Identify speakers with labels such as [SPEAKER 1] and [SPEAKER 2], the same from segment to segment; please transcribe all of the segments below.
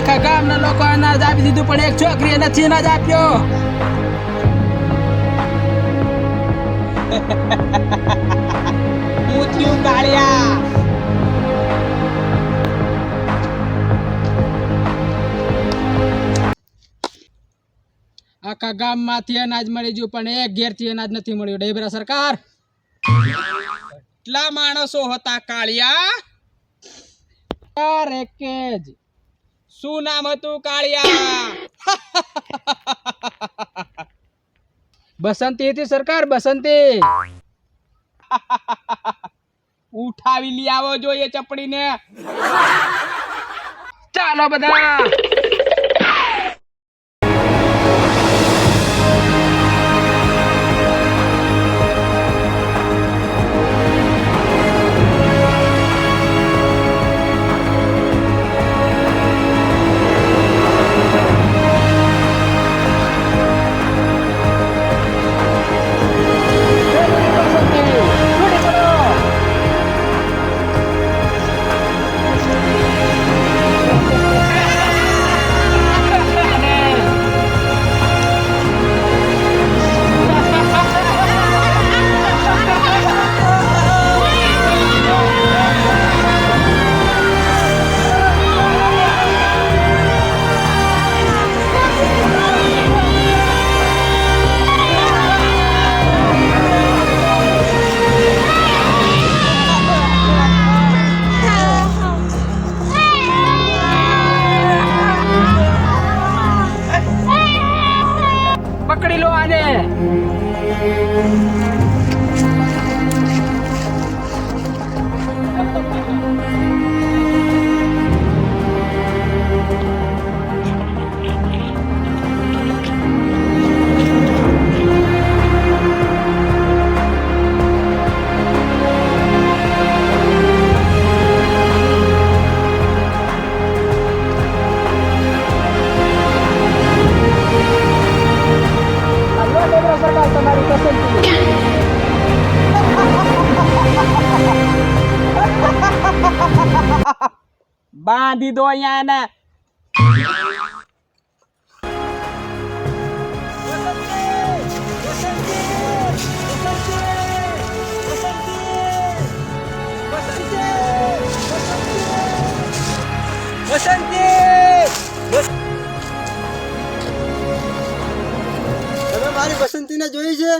[SPEAKER 1] આખા ગામના લોકો અનાજ આપી દીધું પણ એક છોકરીએ નથી અનાજ આપ્યો. હું થયું કાળિયા? આખા ગામમાંથી અનાજ મળી ગયું પણ એક ઘેરથી અનાજ નથી મળ્યું. ડેબરા સરકાર, કેટલા માણસો હતા કાળિયા? રેકેજ. શું નામ હતું કાળિયા? બસંતી હતી સરકાર, બસંતી. ઉઠાવી લઈ આવો જોઈએ ચપડીને. ચાલો બધા. પકડી લો આને. તમારી પસંદગી. બાંધી દો અહીંયા એને.
[SPEAKER 2] મારી પસંદગીને જોઈ છે.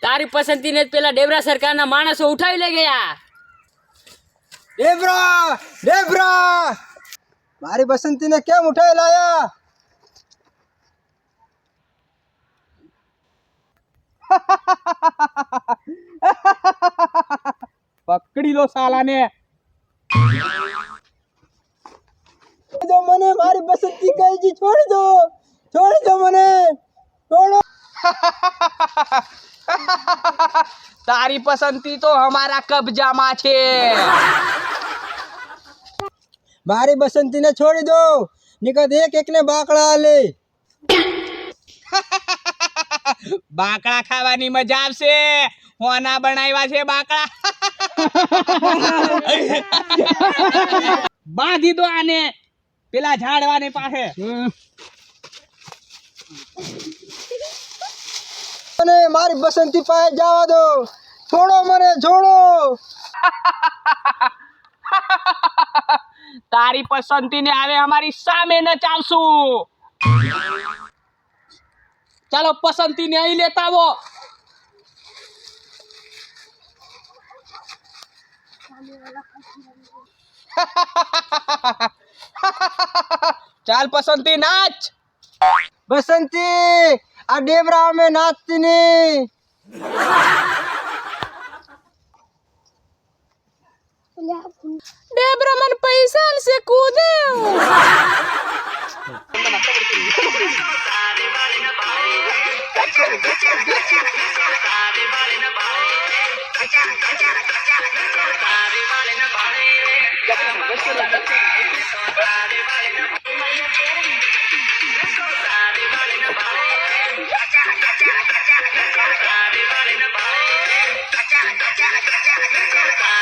[SPEAKER 3] તારી પસંદગીને જ પેલા ડેબરા સરકારના માણસો ઉઠાવી લઈ ગયા.
[SPEAKER 2] ડેબરા, ડેબરા, મારી પસંદગીને કેમ ઉઠાવી લાયા?
[SPEAKER 1] પકડી લો સાલાને.
[SPEAKER 2] દો મને, મારી પસંદગી કઈ જી, છોડી દો, છોડી દો મને, છોડો.
[SPEAKER 1] તારી પસંદગી તો હમારા કબજામાં છે.
[SPEAKER 2] મારી પસંદગીને છોડી દો, નિકત એક એકને બાકડા આલે.
[SPEAKER 1] બાકડા ખાવાની મજા આવશે. હોના બનાવ્યા છે બાકડા. બાંધી દો આને પેલા ઝાડવાની પાસે.
[SPEAKER 2] મને મારી પસંદગી પાસે જવા દો, છોડો મને, છોડો.
[SPEAKER 1] તારી પસંદગી ને આવે અમારી સામે ન ચાલશું. ચાલો પસંદગી ને અહીં લેતા આવો. ચાલ પસંદગી નાચ.
[SPEAKER 2] બસંતી, આ ડેબરા અમે નાચતી ની.
[SPEAKER 3] ડેબરા મને પૈસા આલશે, કૂદે.
[SPEAKER 4] Acha, acha, acha, acha, acha, acha, acha, acha, acha, acha,